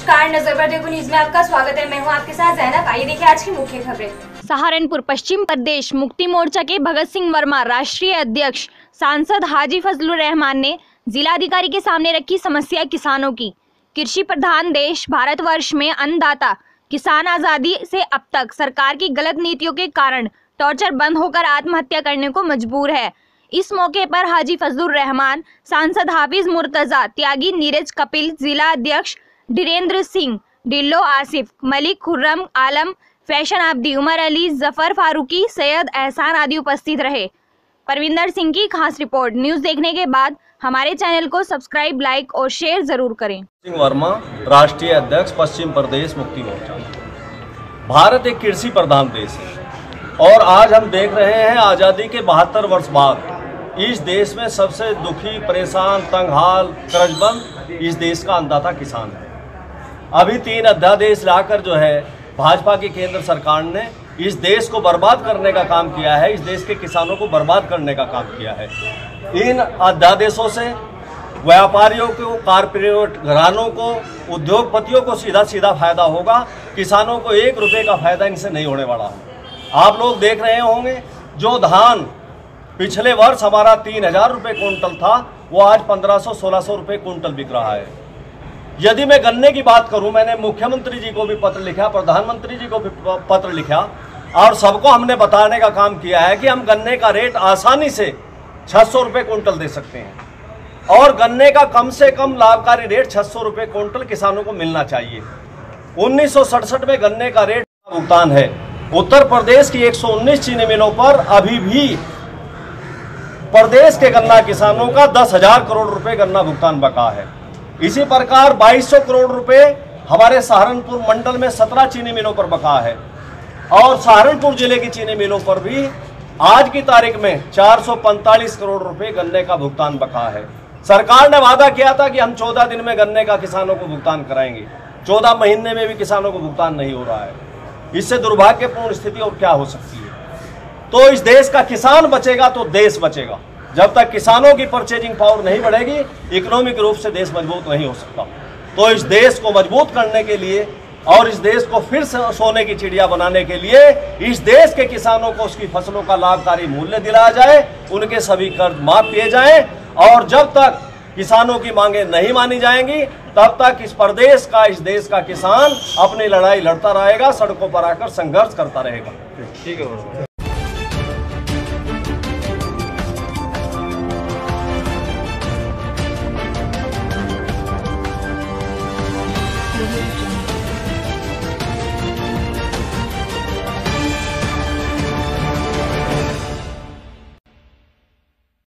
नमस्कार, नजर पर देखो न्यूज में आपका स्वागत है। मैं हूं आपके साथ जैनब। आइए देखिए आज की मुख्य खबरें। सहारनपुर पश्चिम प्रदेश मुक्ति मोर्चा के भगत सिंह वर्मा राष्ट्रीय अध्यक्ष सांसद हाजी फजलुर रहमान ने जिलाधिकारी के सामने रखी समस्या किसानों की। कृषि प्रधान देश भारतवर्ष में अन्नदाता किसान आजादी से अब तक सरकार की गलत नीतियों के कारण टॉर्चर बंद होकर आत्महत्या करने को मजबूर है। इस मौके पर हाजी फजलुर रहमान, सांसद हाफिज मुर्तजा त्यागी, नीरज कपिल, जिला अध्यक्ष धीरेन्द्र सिंह, डिल्लो आसिफ, मलिक खुर्रम आलम, फैशन आब्दी, उमर अली, जफर फारूकी, सैयद एहसान आदि उपस्थित रहे। परविंदर सिंह की खास रिपोर्ट। न्यूज देखने के बाद हमारे चैनल को सब्सक्राइब, लाइक और शेयर जरूर करें। सिंह वर्मा, राष्ट्रीय अध्यक्ष, पश्चिम प्रदेश मुक्ति मोर्चा। भारत एक कृषि प्रधान देश है और आज हम देख रहे हैं आज़ादी के 72 वर्ष बाद इस देश में सबसे दुखी, परेशान, तंगहाल, कर्जबंद इस देश का अन्नदाता किसान है। अभी 3 अध्यादेश लाकर जो है भाजपा की केंद्र सरकार ने इस देश को बर्बाद करने का काम किया है, इस देश के किसानों को बर्बाद करने का काम किया है। इन अध्यादेशों से व्यापारियों को, कारपोरेट घरानों को, उद्योगपतियों को सीधा सीधा फायदा होगा। किसानों को 1 रुपये का फायदा इनसे नहीं होने वाला है। आप लोग देख रहे होंगे जो धान पिछले वर्ष हमारा 3000 रुपये कुंटल था, वो आज 1500-1600 रुपये कुंटल बिक रहा है। यदि मैं गन्ने की बात करूं, मैंने मुख्यमंत्री जी को भी पत्र लिखा, प्रधानमंत्री जी को भी पत्र लिखा और सबको हमने बताने का काम किया है कि हम गन्ने का रेट आसानी से 600 रुपये कुंटल दे सकते हैं और गन्ने का कम से कम लाभकारी रेट 600 रुपये कुंटल किसानों को मिलना चाहिए। 1967 में गन्ने का रेट भुगतान है। उत्तर प्रदेश की 119 चीनी मिलों पर अभी भी प्रदेश के गन्ना किसानों का 10,000 करोड़ रुपए गन्ना भुगतान बका है। इसी प्रकार 2200 करोड़ रुपए हमारे सहारनपुर मंडल में 17 चीनी मिलों पर बका है और सहारनपुर जिले की चीनी मिलों पर भी आज की तारीख में 445 करोड़ रुपए गन्ने का भुगतान बका है। सरकार ने वादा किया था कि हम 14 दिन में गन्ने का किसानों को भुगतान कराएंगे। 14 महीने में भी किसानों को भुगतान नहीं हो रहा है। इससे दुर्भाग्यपूर्ण स्थिति और क्या हो सकती है। तो इस देश का किसान बचेगा तो देश बचेगा। जब तक किसानों की परचेजिंग पावर नहीं बढ़ेगी, इकोनॉमिक रूप से देश मजबूत नहीं हो सकता। तो इस देश को मजबूत करने के लिए और इस देश को फिर से सोने की चिड़िया बनाने के लिए इस देश के किसानों को उसकी फसलों का लाभकारी मूल्य दिलाया जाए, उनके सभी कर्ज माफ किए जाएं और जब तक किसानों की मांगे नहीं मानी जाएंगी तब तक इस प्रदेश का, इस देश का किसान अपनी लड़ाई लड़ता रहेगा, सड़कों पर आकर संघर्ष करता रहेगा। ठीक है।